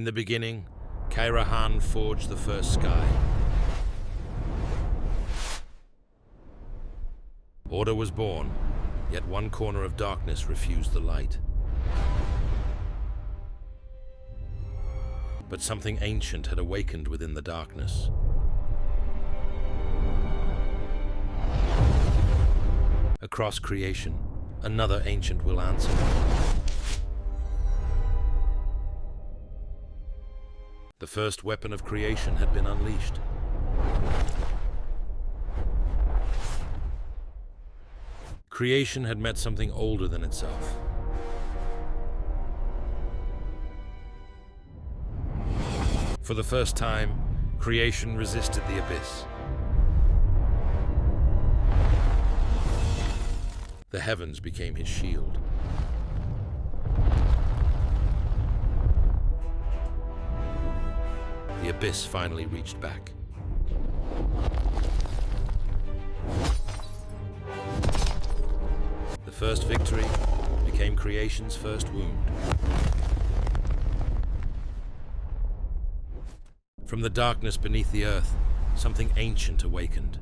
the beginning, Kayra Han forged the first sky. Order was born, yet one corner of darkness refused the light. But something ancient had awakened within the darkness. Across creation, another ancient will answer. The first weapon of creation had been unleashed. Creation had met something older than itself. For the first time, creation resisted the abyss. The heavens became his shield. The abyss finally reached back. The first victory became creation's first wound. From the darkness beneath the earth, something ancient awakened.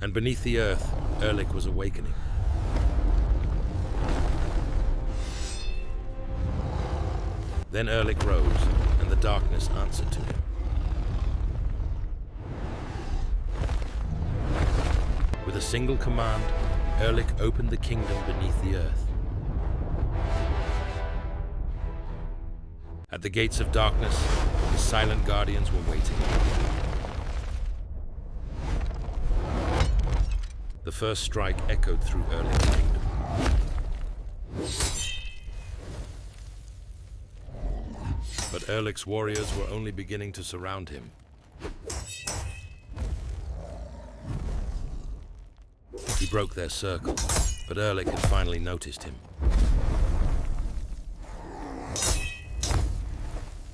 And beneath the earth, Erlik was awakening. Then Erlik rose, and the darkness answered to him. With a single command, Erlik opened the kingdom beneath the earth. At the gates of darkness, his silent guardians were waiting. The first strike echoed through Erlik's kingdom. But Erlik's warriors were only beginning to surround him. He broke their circle, but Erlik had finally noticed him.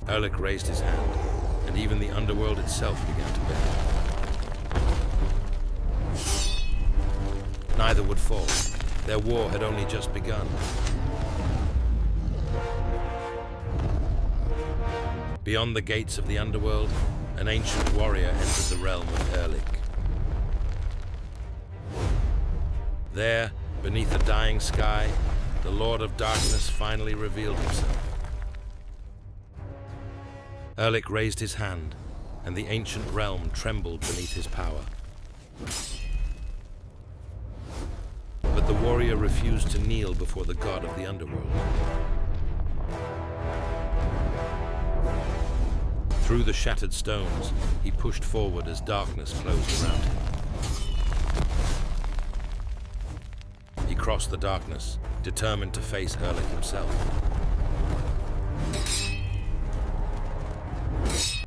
Erlik raised his hand, and even the Underworld itself began to bend. Neither would fall. Their war had only just begun. Beyond the gates of the Underworld, an ancient warrior entered the realm of Erlik. There, beneath the dying sky, the Lord of Darkness finally revealed himself. Erlik raised his hand, and the ancient realm trembled beneath his power. But the warrior refused to kneel before the god of the Underworld. Through the shattered stones, he pushed forward as darkness closed around him. He crossed the darkness, determined to face Erlik himself.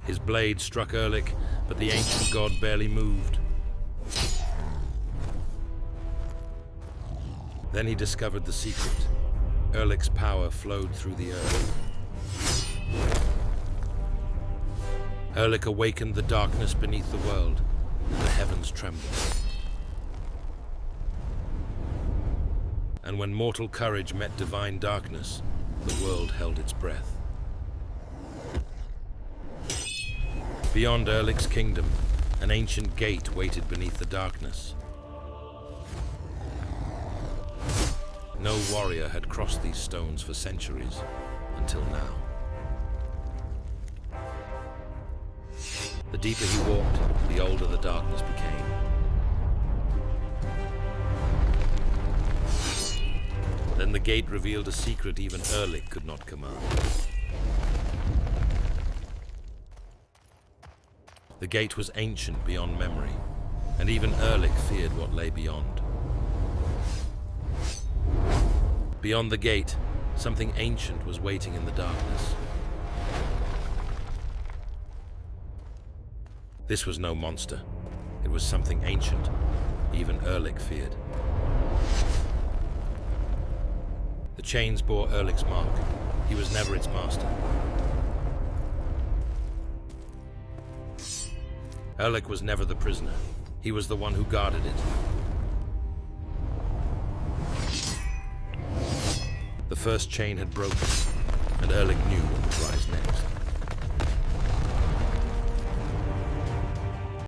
His blade struck Erlik, but the ancient god barely moved. Then he discovered the secret. Erlik's power flowed through the earth. Erlik awakened the darkness beneath the world, and the heavens trembled. And when mortal courage met divine darkness, the world held its breath. Beyond Erlik's kingdom, an ancient gate waited beneath the darkness. No warrior had crossed these stones for centuries, until now. The deeper he walked, the older the darkness became. Then the gate revealed a secret even Erlik could not command. The gate was ancient beyond memory, and even Erlik feared what lay beyond. Beyond the gate, something ancient was waiting in the darkness. This was no monster. It was something ancient, even Erlik feared. The chains bore Erlik's mark. He was never its master. Erlik was never the prisoner. He was the one who guarded it. The first chain had broken, and Erlik knew what would rise next.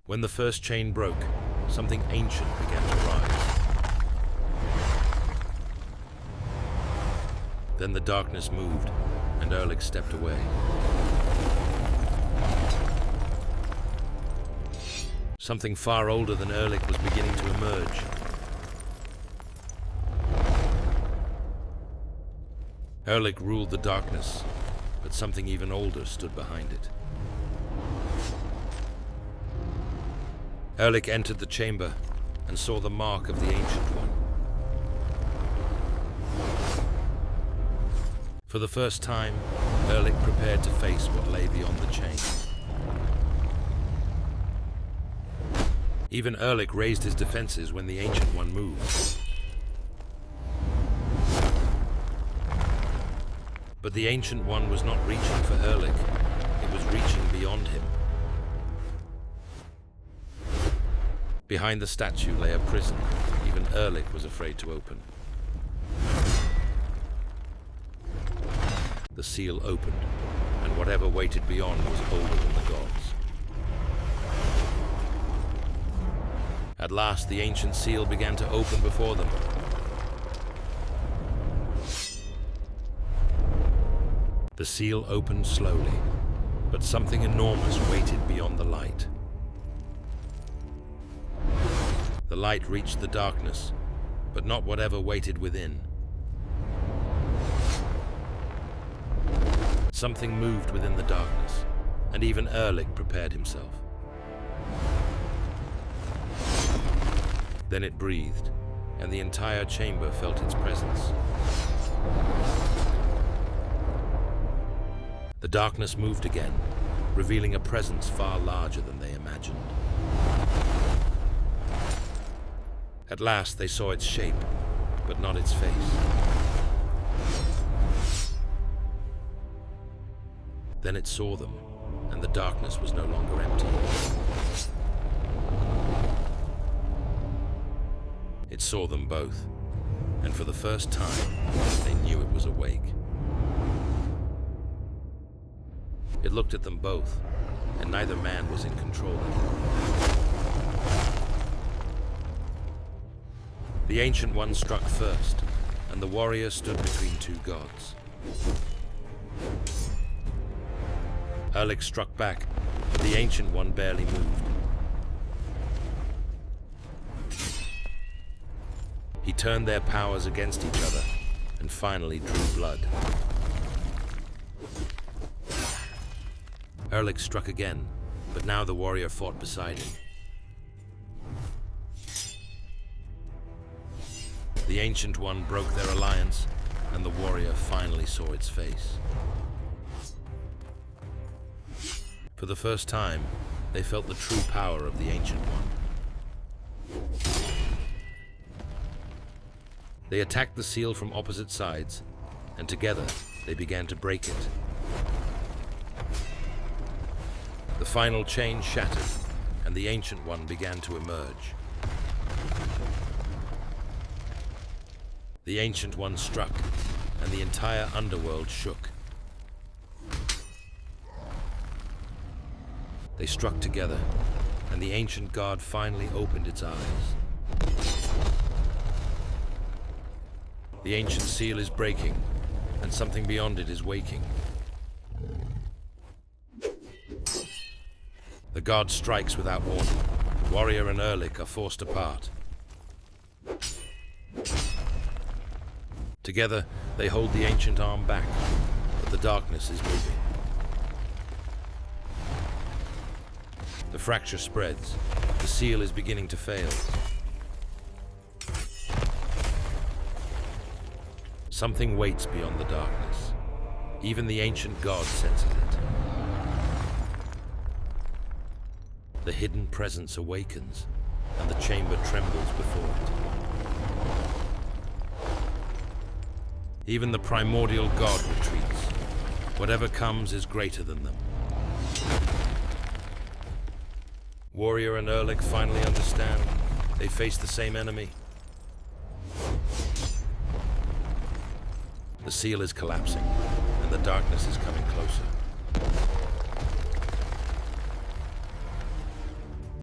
When the first chain broke, something ancient began to rise. Then the darkness moved, and Erlik stepped away. Something far older than Erlik was beginning to emerge. Erlik ruled the darkness, but something even older stood behind it. Erlik entered the chamber and saw the mark of the Ancient One. For the first time, Erlik prepared to face what lay beyond the chain. Even Erlik raised his defenses when the Ancient One moved. But the Ancient One was not reaching for Erlik, it was reaching beyond him. Behind the statue lay a prison even Erlik was afraid to open. The seal opened, and whatever waited beyond was older than the gods. At last, the ancient seal began to open before them. The seal opened slowly, but something enormous waited beyond the light. The light reached the darkness, but not whatever waited within. Something moved within the darkness, and even Erlik prepared himself. Then it breathed, and the entire chamber felt its presence. The darkness moved again, revealing a presence far larger than they imagined. At last they saw its shape, but not its face. Then it saw them, and the darkness was no longer empty. It saw them both, and for the first time, they knew it was awake. It looked at them both, and neither man was in control of it. The Ancient One struck first, and the warrior stood between two gods. Erlik struck back, but the Ancient One barely moved. He turned their powers against each other, and finally drew blood. Erlik struck again, but now the warrior fought beside him. The Ancient One broke their alliance, and the warrior finally saw its face. For the first time, they felt the true power of the Ancient One. They attacked the seal from opposite sides, and together they began to break it. The final chain shattered, and the Ancient One began to emerge. The Ancient One struck, and the entire Underworld shook. They struck together, and the ancient god finally opened its eyes. The ancient seal is breaking, and something beyond it is waking. The god strikes without warning. Warrior and Erlik are forced apart. Together, they hold the ancient arm back, but the darkness is moving. The fracture spreads. The seal is beginning to fail. Something waits beyond the darkness. Even the ancient god senses it. The hidden presence awakens, and the chamber trembles before it. Even the primordial god retreats. Whatever comes is greater than them. Warrior and Erlik finally understand. They face the same enemy. The seal is collapsing, and the darkness is coming closer.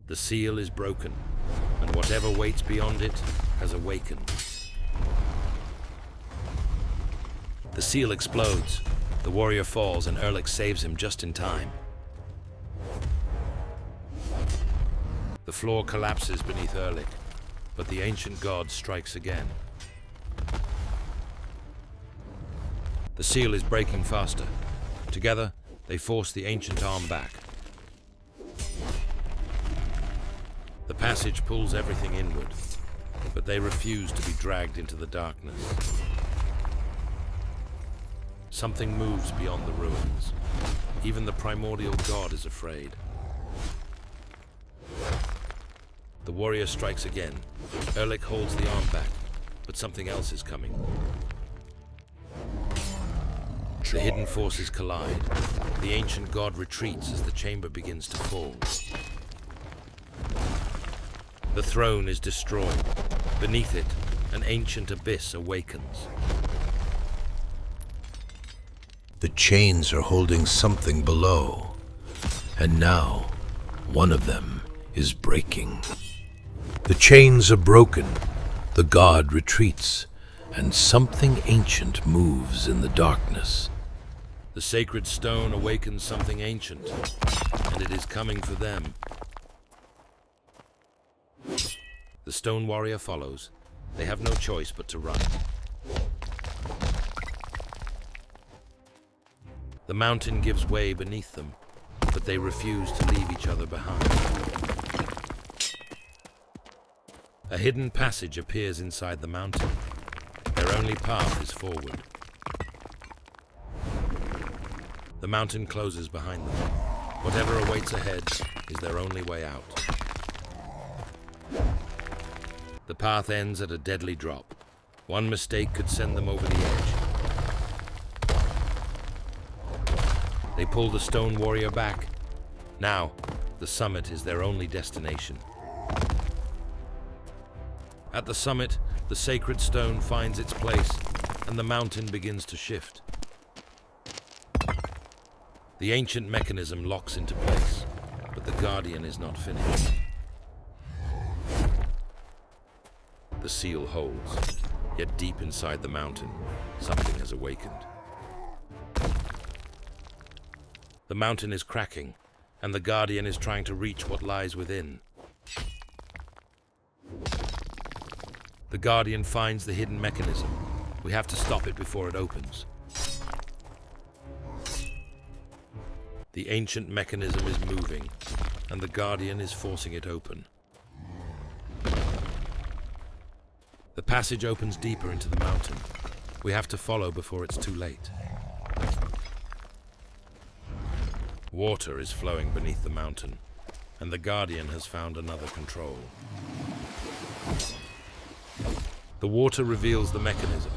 The seal is broken, and whatever waits beyond it has awakened. The seal explodes. The warrior falls, and Erlik saves him just in time. The floor collapses beneath Erlik, but the ancient god strikes again. The seal is breaking faster. Together, they force the ancient arm back. The passage pulls everything inward, but they refuse to be dragged into the darkness. Something moves beyond the ruins. Even the primordial god is afraid. The warrior strikes again. Erlik holds the arm back, but something else is coming. The hidden forces collide. The ancient god retreats as the chamber begins to fall. The throne is destroyed. Beneath it, an ancient abyss awakens. The chains are holding something below, and now one of them is breaking. The chains are broken, the god retreats, and something ancient moves in the darkness. The sacred stone awakens something ancient, and it is coming for them. The stone warrior follows. They have no choice but to run. The mountain gives way beneath them, but they refuse to leave each other behind. A hidden passage appears inside the mountain. Their only path is forward. The mountain closes behind them. Whatever awaits ahead is their only way out. The path ends at a deadly drop. One mistake could send them over the edge. They pull the stone warrior back. Now, the summit is their only destination. At the summit, the sacred stone finds its place, and the mountain begins to shift. The ancient mechanism locks into place, but the Guardian is not finished. The seal holds, yet deep inside the mountain, something has awakened. The mountain is cracking, and the Guardian is trying to reach what lies within. The Guardian finds the hidden mechanism. We have to stop it before it opens. The ancient mechanism is moving, and the Guardian is forcing it open. The passage opens deeper into the mountain. We have to follow before it's too late. Water is flowing beneath the mountain, and the Guardian has found another control. The water reveals the mechanism.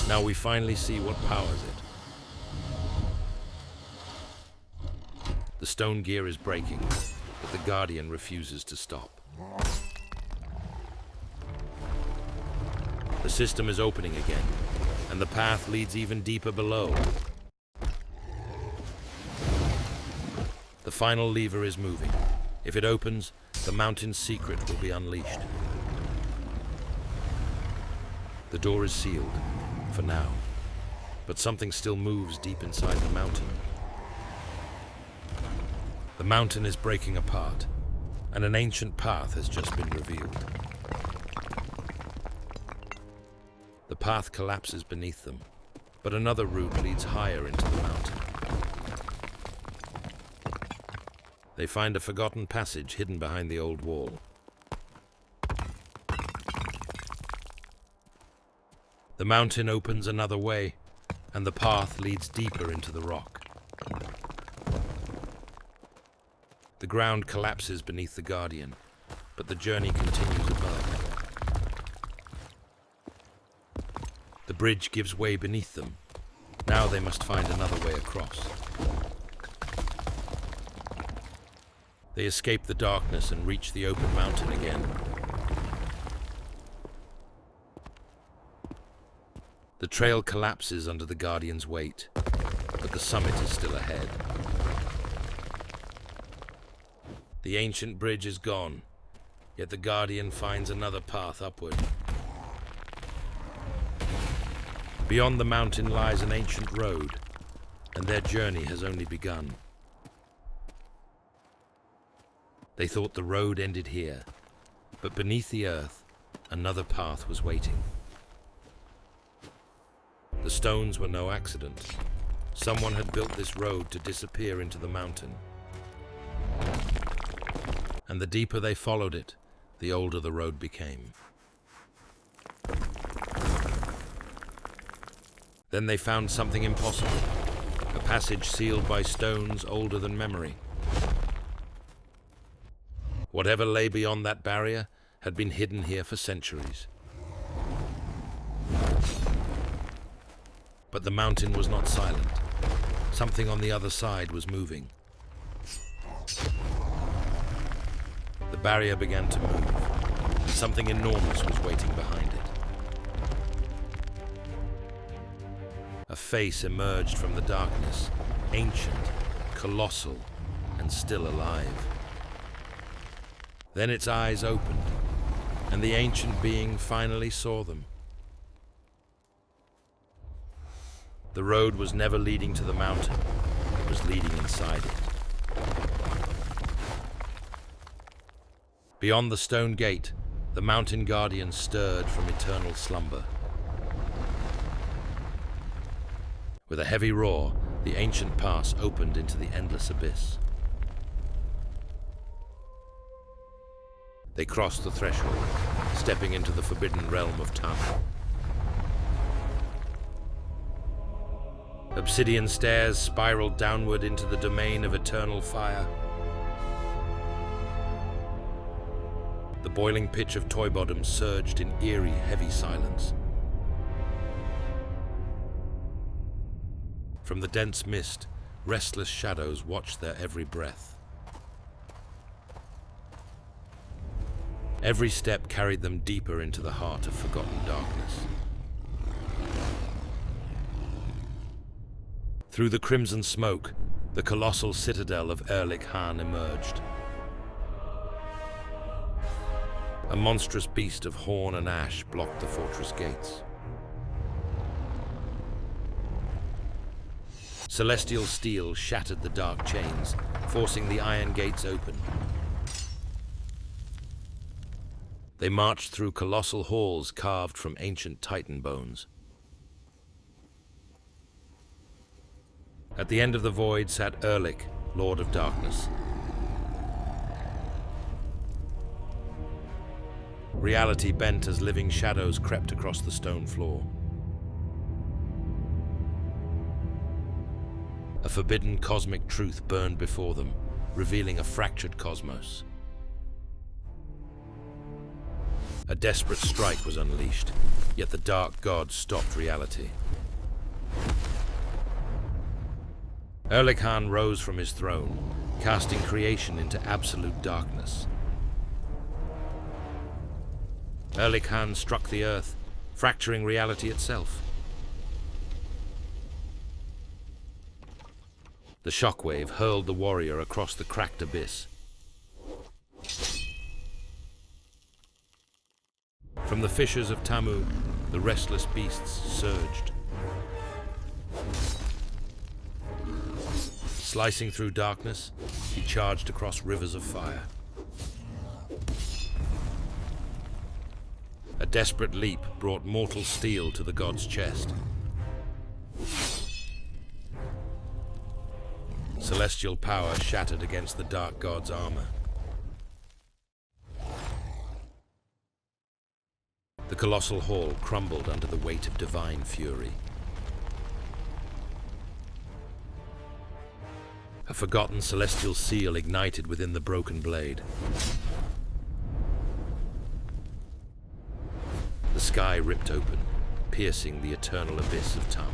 Now we finally see what powers it. The stone gear is breaking, but the Guardian refuses to stop. The system is opening again, and the path leads even deeper below. The final lever is moving. If it opens, the mountain's secret will be unleashed. The door is sealed, for now, but something still moves deep inside the mountain. The mountain is breaking apart, and an ancient path has just been revealed. The path collapses beneath them, but another route leads higher into the mountain. They find a forgotten passage hidden behind the old wall. The mountain opens another way, and the path leads deeper into the rock. The ground collapses beneath the Guardian, but the journey continues above. The bridge gives way beneath them. Now they must find another way across. They escape the darkness and reach the open mountain again. The The trail collapses under the Guardian's weight, but the summit is still ahead. The ancient bridge is gone, yet the Guardian finds another path upward. Beyond the mountain lies an ancient road, and their journey has only begun. They thought the road ended here, but beneath the earth, another path was waiting. The stones were no accident. Someone had built this road to disappear into the mountain. And the deeper they followed it, the older the road became. Then they found something impossible, a passage sealed by stones older than memory. Whatever lay beyond that barrier had been hidden here for centuries. But the mountain was not silent. Something on the other side was moving. The barrier began to move, and something enormous was waiting behind it. A face emerged from the darkness, ancient, colossal, and still alive. Then its eyes opened, and the ancient being finally saw them. The road was never leading to the mountain, it was leading inside it. Beyond the stone gate, the mountain guardian stirred from eternal slumber. With a heavy roar, the ancient pass opened into the endless abyss. They crossed the threshold, stepping into the forbidden realm of Tamu. Obsidian stairs spiraled downward into the domain of eternal fire. The boiling pitch of Toy Bottom surged in eerie, heavy silence. From the dense mist, restless shadows watched their every breath. Every step carried them deeper into the heart of forgotten darkness. Through the crimson smoke, the colossal citadel of Erlik Han emerged. A monstrous beast of horn and ash blocked the fortress gates. Celestial steel shattered the dark chains, forcing the iron gates open. They marched through colossal halls carved from ancient Titan bones. At the end of the void sat Erlik, Lord of Darkness. Reality bent as living shadows crept across the stone floor. A forbidden cosmic truth burned before them, revealing a fractured cosmos. A desperate strike was unleashed, yet the dark god stopped reality. Erlik Han rose from his throne, casting creation into absolute darkness. Erlik Han struck the earth, fracturing reality itself. The shockwave hurled the warrior across the cracked abyss. From the fissures of Tamu, the restless beasts surged. Slicing through darkness, he charged across rivers of fire. A desperate leap brought mortal steel to the god's chest. Celestial power shattered against the dark god's armor. The colossal hall crumbled under the weight of divine fury. A forgotten celestial seal ignited within the broken blade. The sky ripped open, piercing the eternal abyss of Tamu.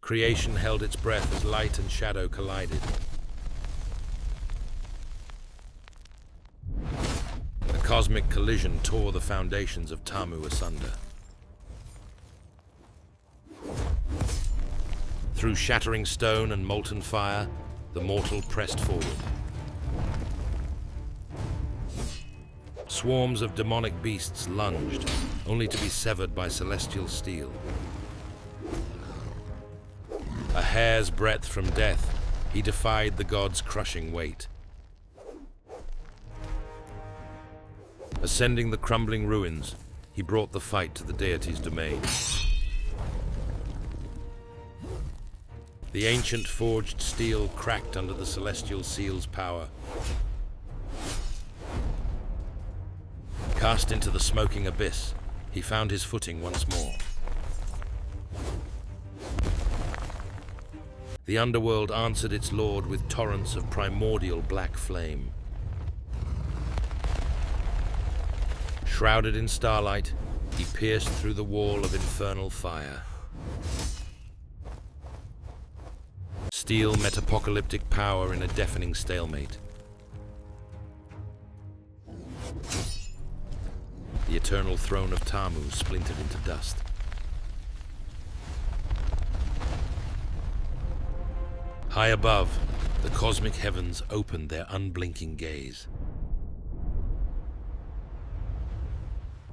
Creation held its breath as light and shadow collided. The cosmic collision tore the foundations of Tamu asunder. Through shattering stone and molten fire, the mortal pressed forward. Swarms of demonic beasts lunged, only to be severed by celestial steel. A hair's breadth from death, he defied the god's crushing weight. Ascending the crumbling ruins, he brought the fight to the deity's domain. The ancient forged steel cracked under the celestial seal's power. Cast into the smoking abyss, he found his footing once more. The Underworld answered its lord with torrents of primordial black flame. Shrouded in starlight, he pierced through the wall of infernal fire. Steel met apocalyptic power in a deafening stalemate. The eternal throne of Tamu splintered into dust. High above, the cosmic heavens opened their unblinking gaze.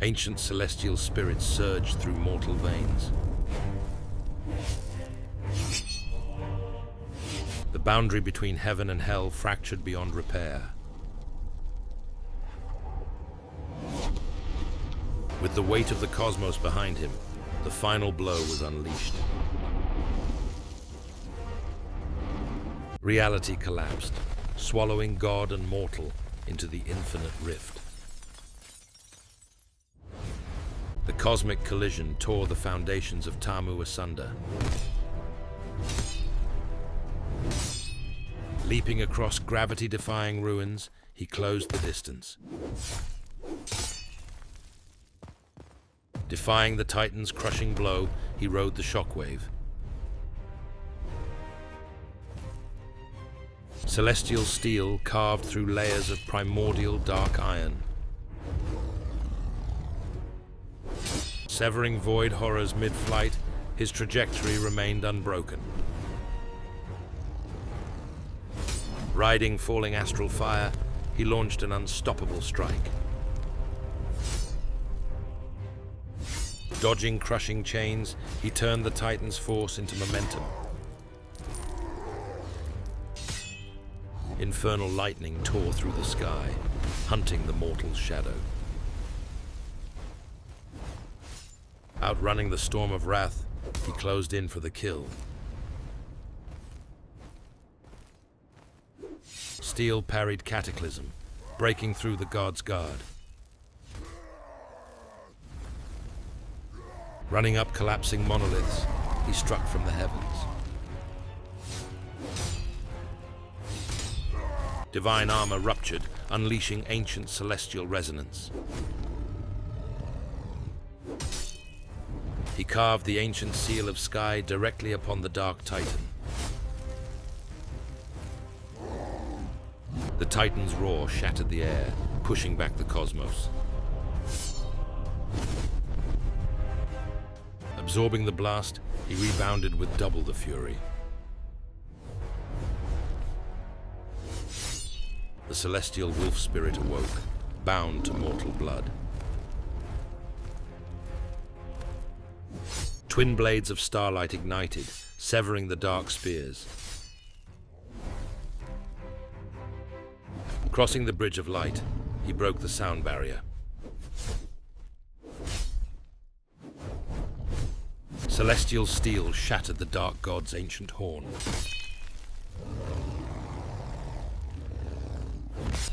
Ancient celestial spirits surged through mortal veins. The boundary between heaven and hell fractured beyond repair. With the weight of the cosmos behind him, the final blow was unleashed. Reality collapsed, swallowing God and mortal into the infinite rift. The cosmic collision tore the foundations of Tamu asunder. Leaping across gravity-defying ruins, he closed the distance. Defying the Titan's crushing blow, he rode the shockwave. Celestial steel carved through layers of primordial dark iron. Severing void horrors mid-flight, his trajectory remained unbroken. Riding falling astral fire, he launched an unstoppable strike. Dodging crushing chains, he turned the Titan's force into momentum. Infernal lightning tore through the sky, hunting the mortal's shadow. Outrunning the storm of wrath, he closed in for the kill. Steel parried cataclysm, breaking through the god's guard. Running up collapsing monoliths, he struck from the heavens. Divine armor ruptured, unleashing ancient celestial resonance. He carved the ancient seal of sky directly upon the Dark Titan. The Titan's roar shattered the air, pushing back the cosmos. Absorbing the blast, he rebounded with double the fury. The celestial wolf spirit awoke, bound to mortal blood. Twin blades of starlight ignited, severing the dark spears. Crossing the bridge of light, he broke the sound barrier. Celestial steel shattered the dark god's ancient horn.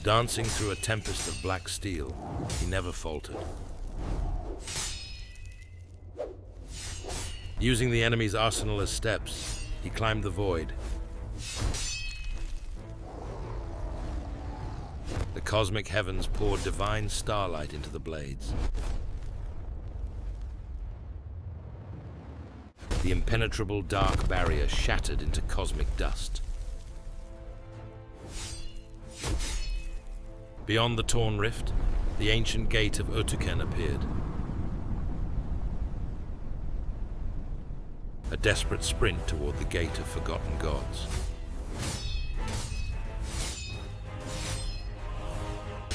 Dancing through a tempest of black steel, he never faltered. Using the enemy's arsenal as steps, he climbed the void. The cosmic heavens poured divine starlight into the blades. The impenetrable dark barrier shattered into cosmic dust. Beyond the torn rift, the ancient gate of Ötüken appeared. A desperate sprint toward the gate of forgotten gods.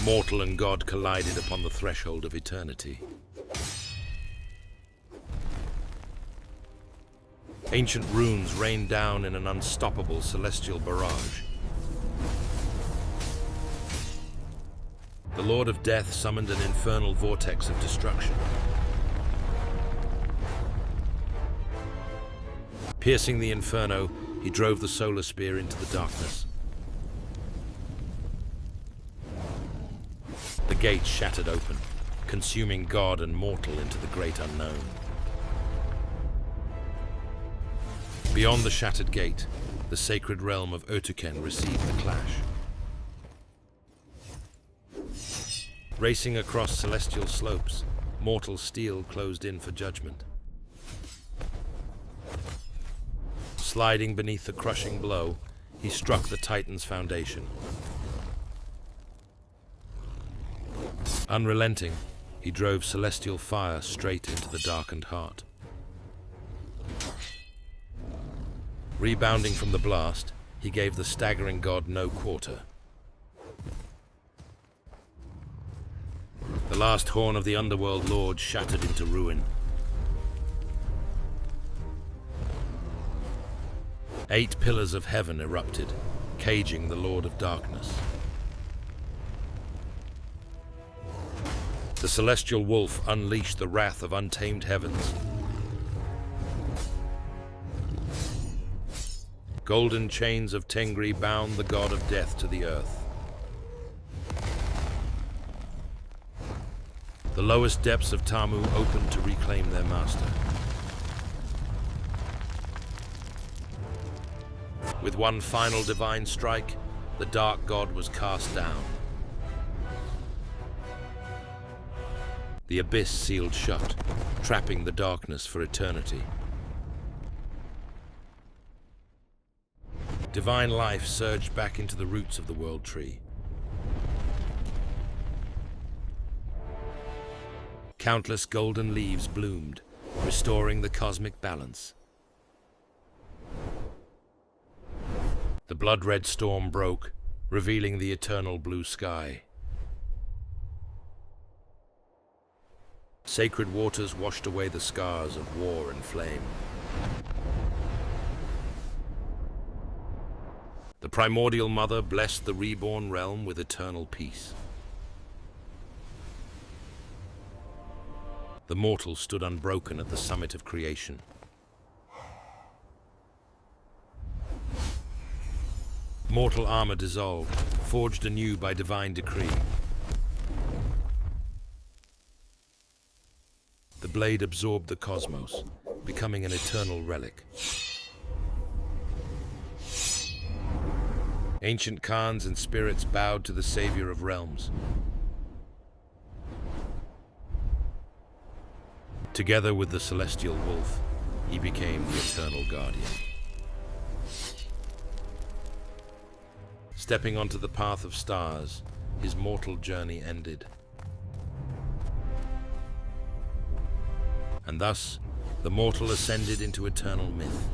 Mortal and god collided upon the threshold of eternity. Ancient runes rained down in an unstoppable celestial barrage. The Lord of Death summoned an infernal vortex of destruction. Piercing the inferno, he drove the solar spear into the darkness. The gate shattered open, consuming god and mortal into the great unknown. Beyond the shattered gate, the sacred realm of Otuken received the clash. Racing across celestial slopes, mortal steel closed in for judgment. Sliding beneath the crushing blow, he struck the Titan's foundation. Unrelenting, he drove celestial fire straight into the darkened heart. Rebounding from the blast, he gave the staggering god no quarter. The last horn of the Underworld Lord shattered into ruin. 8 pillars of heaven erupted, caging the Lord of Darkness. The celestial wolf unleashed the wrath of untamed heavens. Golden chains of Tengri bound the god of death to the earth. The lowest depths of Tamu opened to reclaim their master. With one final divine strike, the dark god was cast down. The abyss sealed shut, trapping the darkness for eternity. Divine life surged back into the roots of the world tree. Countless golden leaves bloomed, restoring the cosmic balance. The blood-red storm broke, revealing the eternal blue sky. Sacred waters washed away the scars of war and flame. The primordial mother blessed the reborn realm with eternal peace. The mortal stood unbroken at the summit of creation. Mortal armor dissolved, forged anew by divine decree. The blade absorbed the cosmos, becoming an eternal relic. Ancient Khans and spirits bowed to the savior of realms. Together with the celestial wolf, he became the eternal guardian. Stepping onto the path of stars, his mortal journey ended. And thus, the mortal ascended into eternal myth.